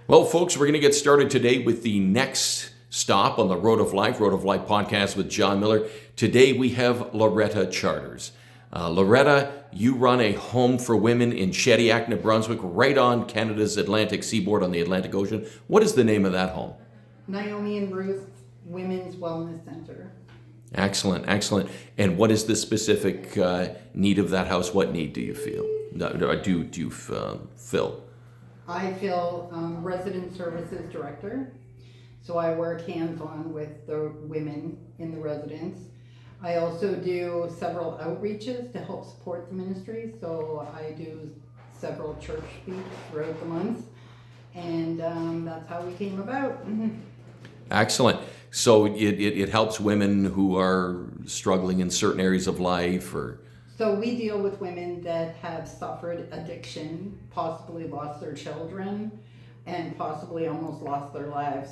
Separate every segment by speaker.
Speaker 1: Well, folks, we're going to get started today with the next stop on the Road of Life podcast with John Miller. Today we have Lauretta Charters. Lauretta, you run a home for women in Shediac, New Brunswick, right on Canada's Atlantic seaboard on the Atlantic Ocean. What is the name of that home?
Speaker 2: Naomi and Ruth Women's Wellness Center.
Speaker 1: Excellent, excellent. And what is the specific need of that house? What need do you feel? Do you fill?
Speaker 2: I feel resident services director, so I work hands-on with the women in the residence. I also do several outreaches to help support the ministry, so I do several church speaks throughout the month, and that's how we came about.
Speaker 1: Excellent. So it helps women who are struggling in certain areas of life, or...
Speaker 2: So we deal with women that have suffered addiction, possibly lost their children, and possibly almost lost their lives.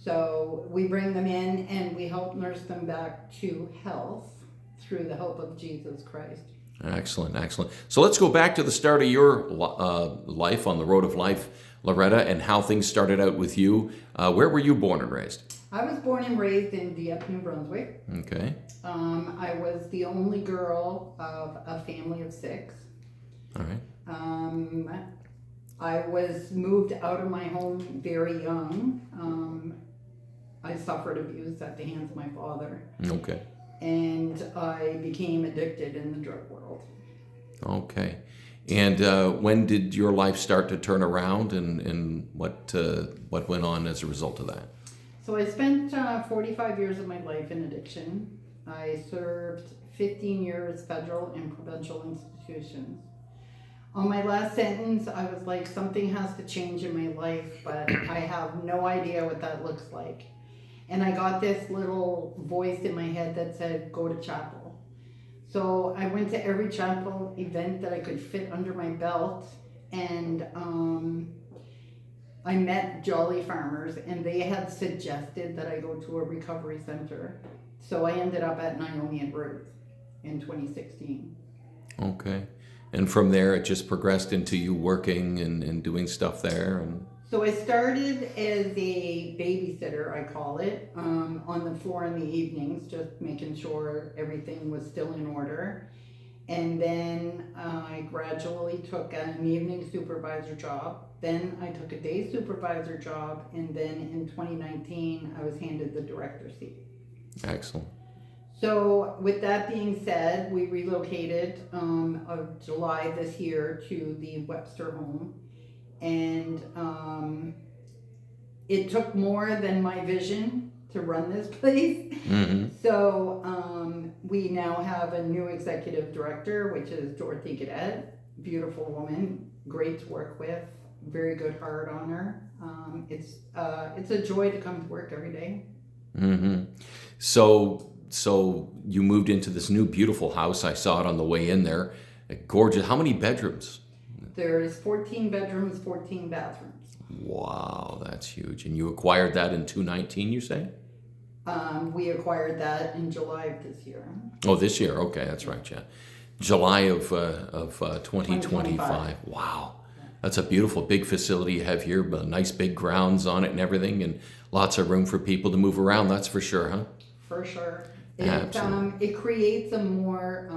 Speaker 2: So we bring them in and we help nurse them back to health through the hope of Jesus Christ.
Speaker 1: Excellent, excellent. So let's go back to the start of your life on the Road of Life, Lauretta, and how things started out with you. Where were you born and raised?
Speaker 2: I was born and raised in Dieppe, New Brunswick.
Speaker 1: Okay.
Speaker 2: I was the only girl of a family of 6.
Speaker 1: All right.
Speaker 2: I was moved out of my home very young. I suffered abuse at the hands of my father.
Speaker 1: Okay.
Speaker 2: And I became addicted in the drug world.
Speaker 1: Okay. And when did your life start to turn around, and what went on as a result of that?
Speaker 2: So I spent 45 years of my life in addiction. I served 15 years federal and provincial institutions. On my last sentence, I was like, something has to change in my life, but I have no idea what that looks like. And I got this little voice in my head that said, go to chapel. So I went to every chapel event that I could fit under my belt, and I met Jolly Farmers, and they had suggested that I go to a recovery center. So I ended up at Naomi and Ruth in 2016.
Speaker 1: Okay. And from there, it just progressed into you working and doing stuff there? And
Speaker 2: So I started as a babysitter, I call it, on the floor in the evenings, just making sure everything was still in order. And then I gradually took an evening supervisor job. Then I took a day supervisor job. And then in 2019, I was handed the director seat.
Speaker 1: Excellent.
Speaker 2: So with that being said, we relocated of July this year to the Webster home. And it took more than my vision to run this place.
Speaker 1: Mm-hmm.
Speaker 2: So we now have a new executive director, which is Dorothy Gadet. Beautiful woman, great to work with, very good heart on her. It's a joy to come to work every day.
Speaker 1: Mm-hmm. So you moved into this new beautiful house. I saw it on the way in there. Gorgeous. How many bedrooms?
Speaker 2: There's 14 bedrooms, 14 bathrooms.
Speaker 1: Wow, that's huge. And you acquired that in 2019, you say?
Speaker 2: We acquired that in July of this year.
Speaker 1: Oh, this year. Okay, that's right, yeah. July of 2025. Wow. That's a beautiful big facility you have here, but nice big grounds on it and everything, and lots of room for people to move around, that's for sure, huh?
Speaker 2: For sure.
Speaker 1: Absolutely.
Speaker 2: It creates a more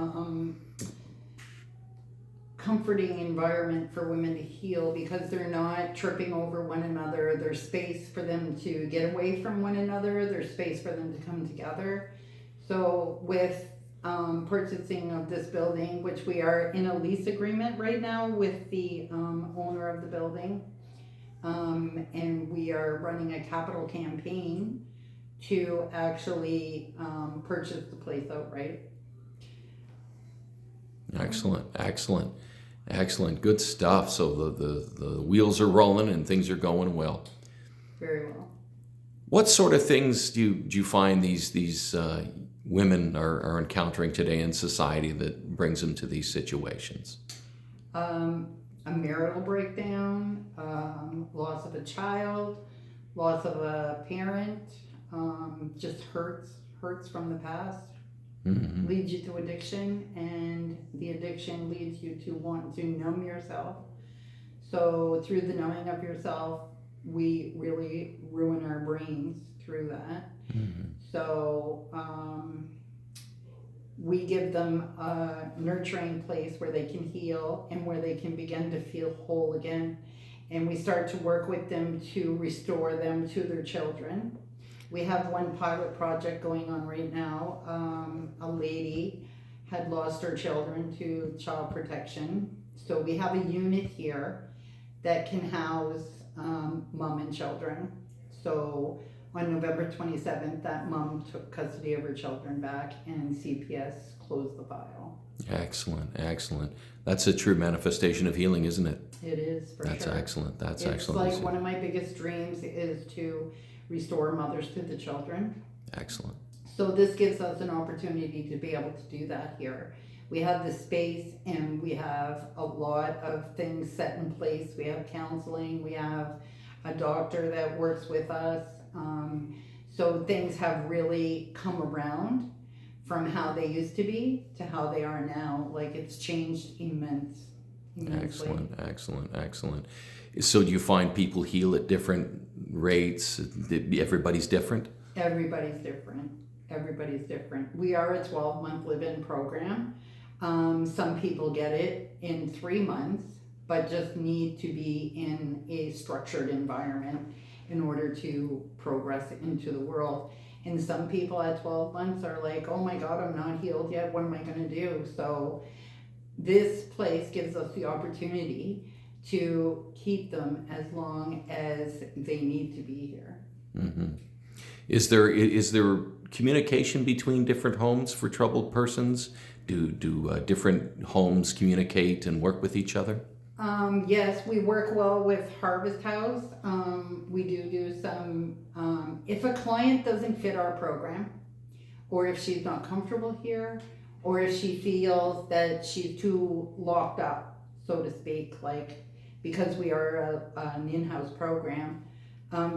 Speaker 2: comforting environment for women to heal, because they're not tripping over one another. There's space for them to get away from one another. There's space for them to come together. So with purchasing of this building, which we are in a lease agreement right now with the owner of the building, and we are running a capital campaign to actually purchase the place outright.
Speaker 1: Excellent. Good stuff. So the wheels are rolling and things are going well.
Speaker 2: Very well.
Speaker 1: What sort of things do you find these women are encountering today in society that brings them to these situations?
Speaker 2: A marital breakdown, loss of a child, loss of a parent, just hurts from the past. Mm-hmm. Leads you to addiction, and the addiction leads you to want to numb yourself. So through the numbing of yourself, we really ruin our brains through that. So we give them a nurturing place where they can heal and where they can begin to feel whole again. And we start to work with them to restore them to their children. We have one pilot project going on right now. A lady had lost her children to child protection. So we have a unit here that can house mom and children. So on November 27th, that mom took custody of her children back and CPS closed the file.
Speaker 1: Excellent, excellent. That's a true manifestation of healing, isn't it?
Speaker 2: It is, for
Speaker 1: That's
Speaker 2: sure.
Speaker 1: excellent. That's
Speaker 2: It's
Speaker 1: excellent.
Speaker 2: like one of my biggest dreams is to restore mothers to the children.
Speaker 1: Excellent.
Speaker 2: So this gives us an opportunity to be able to do that here. We have the space and we have a lot of things set in place. We have counseling, we have a doctor that works with us. So things have really come around from how they used to be to how they are now. Like, it's changed immensely.
Speaker 1: Excellent, excellent, excellent. So do you find people heal at different rates? Everybody's different?
Speaker 2: Everybody's different. Everybody's different. We are a 12-month live-in program. Some people get it in 3 months, but just need to be in a structured environment in order to progress into the world. And some people at 12 months are like, oh my God, I'm not healed yet. What am I going to do? So this place gives us the opportunity to keep them as long as they need to be here.
Speaker 1: Mm-hmm. Is there communication between different homes for troubled persons? Do different homes communicate and work with each other?
Speaker 2: Yes, we work well with Harvest House. We do some, if a client doesn't fit our program, or if she's not comfortable here, or if she feels that she's too locked up, so to speak, like, because we are an in-house program,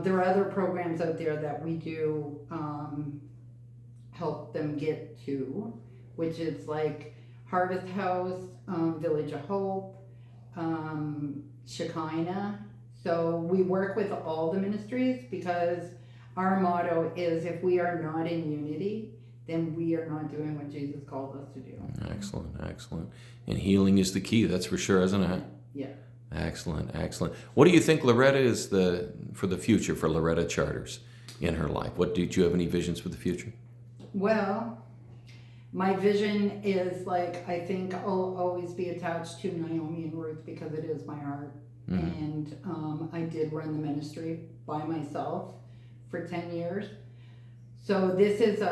Speaker 2: there are other programs out there that we do help them get to, which is like Harvest House, Village of Hope, Shekinah. So we work with all the ministries because our motto is, if we are not in unity, then we are not doing what Jesus called us to do.
Speaker 1: Excellent, excellent. And healing is the key, that's for sure, isn't it?
Speaker 2: Yeah.
Speaker 1: Excellent, excellent. What do you think Lauretta is for the future for Lauretta Charters in her life? Do you have any visions for the future?
Speaker 2: Well, my vision is, like, I think I'll always be attached to Naomi and Ruth because it is my heart. Mm-hmm. And I did run the ministry by myself for 10 years. So this is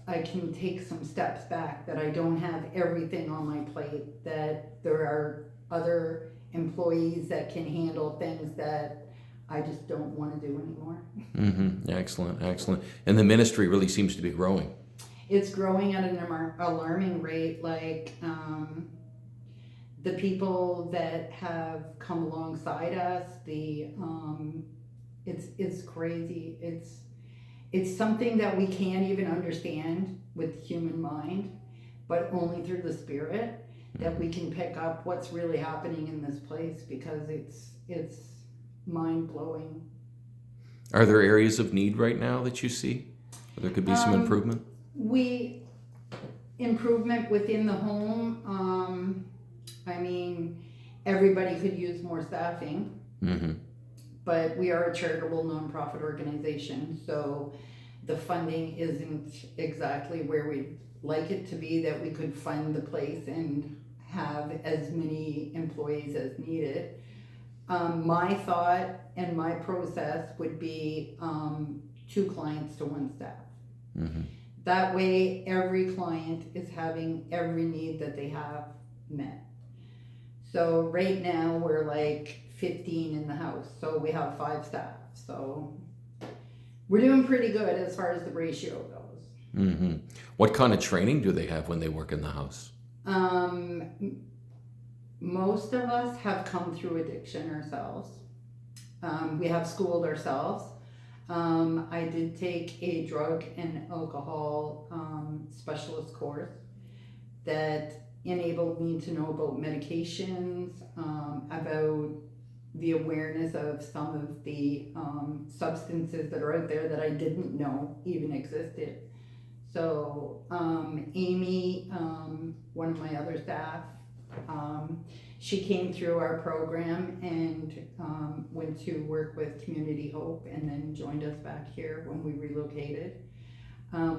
Speaker 2: I can take some steps back, that I don't have everything on my plate, that there are other employees that can handle things that I just don't want to do anymore.
Speaker 1: Mm-hmm. Excellent, excellent. And the ministry really seems to be growing.
Speaker 2: It's growing at an alarming rate. Like, the people that have come alongside us, it's crazy. It's something that we can't even understand with the human mind, but only through the Spirit that we can pick up what's really happening in this place, because it's mind-blowing.
Speaker 1: Are there areas of need right now that you see where there could be some improvement?
Speaker 2: Improvement within the home. I mean, everybody could use more staffing. Mm-hmm. But we are a charitable nonprofit organization, so the funding isn't exactly where we'd like it to be, that we could fund the place and have as many employees as needed. My thought and my process would be 2 clients to 1 staff. Mm-hmm. That way every client is having every need that they have met. So right now we're like 15 in the house, so we have 5 staff. So we're doing pretty good as far as the ratio goes.
Speaker 1: Mm-hmm. What kind of training do they have when they work in the house?
Speaker 2: Most of us have come through addiction ourselves. We have schooled ourselves. I did take a drug and alcohol specialist course that enabled me to know about medications, about the awareness of some of the substances that are out there that I didn't know even existed. So Amy, one of my other staff, she came through our program and went to work with Community Hope and then joined us back here when we relocated.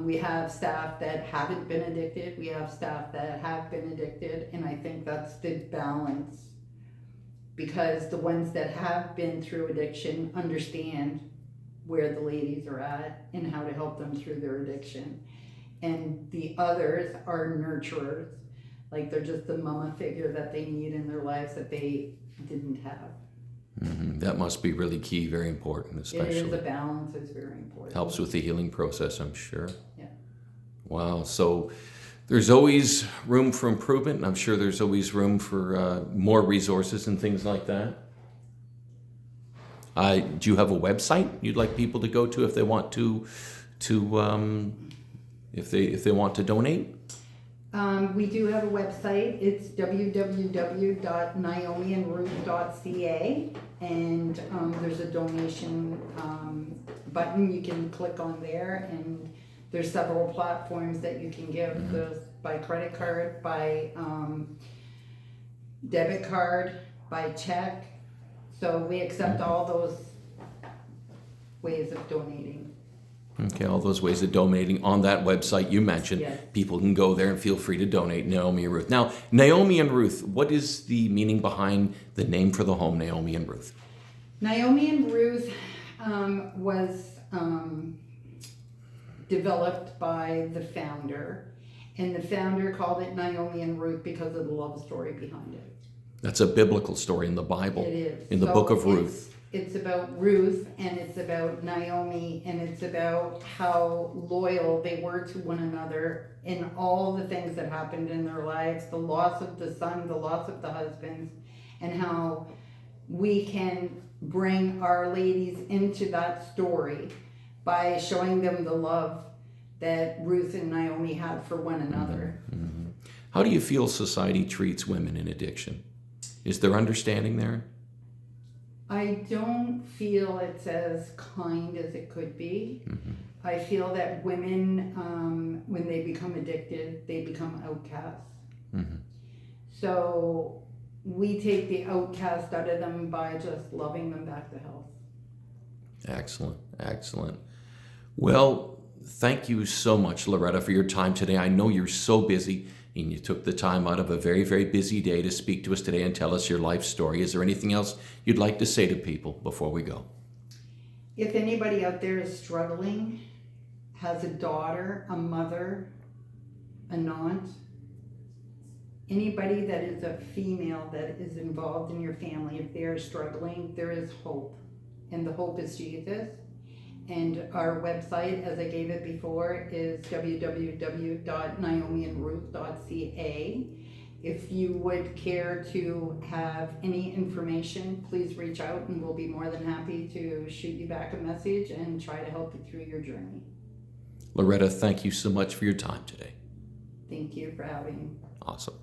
Speaker 2: We have staff that haven't been addicted. We have staff that have been addicted, and I think that's the balance, because the ones that have been through addiction understand where the ladies are at and how to help them through their addiction. And the others are nurturers, like they're just the mama figure that they need in their lives that they didn't have.
Speaker 1: Mm-hmm. That must be really key, very important, especially.
Speaker 2: It is, a balance is very important.
Speaker 1: Helps with the healing process, I'm sure.
Speaker 2: Yeah.
Speaker 1: Wow. So there's always room for improvement, and I'm sure there's always room for more resources and things like that. Do you have a website you'd like people to go to if they want to if they want to donate?
Speaker 2: We do have a website. It's www.naomiandruth.ca, and there's a donation button you can click on there, and there's several platforms that you can give.
Speaker 1: Mm-hmm.
Speaker 2: There's by credit card, by debit card, by check. So we accept all those ways of donating.
Speaker 1: Okay, all those ways of donating on that website you mentioned.
Speaker 2: Yes.
Speaker 1: People can go there and feel free to donate, Naomi and Ruth. Now, Naomi and Ruth, what is the meaning behind the name for the home, Naomi and Ruth?
Speaker 2: Naomi and Ruth was developed by the founder, and the founder called it Naomi and Ruth because of the love story behind it.
Speaker 1: That's a biblical story in the Bible.
Speaker 2: It is.
Speaker 1: In the book of Ruth.
Speaker 2: It's about Ruth, and it's about Naomi, and it's about how loyal they were to one another in all the things that happened in their lives, the loss of the son, the loss of the husbands, and how we can bring our ladies into that story by showing them the love that Ruth and Naomi had for one another.
Speaker 1: Mm-hmm. How do you feel society treats women in addiction? Is there understanding there?
Speaker 2: I don't feel it's as kind as it could be.
Speaker 1: Mm-hmm.
Speaker 2: I feel that women, when they become addicted, they become outcasts.
Speaker 1: Mm-hmm.
Speaker 2: So we take the outcast out of them by just loving them back to health.
Speaker 1: Excellent, excellent. Well, thank you so much, Lauretta, for your time today. I know you're so busy, and you took the time out of a very, very busy day to speak to us today and tell us your life story. Is there anything else you'd like to say to people before we go?
Speaker 2: If anybody out there is struggling, has a daughter, a mother, an aunt, anybody that is a female that is involved in your family, if they are struggling, there is hope. And the hope is Jesus. And our website, as I gave it before, is www.naomiandruth.ca. If you would care to have any information, please reach out and we'll be more than happy to shoot you back a message and try to help you through your journey.
Speaker 1: Lauretta, thank you so much for your time today.
Speaker 2: Thank you for having me.
Speaker 1: Awesome.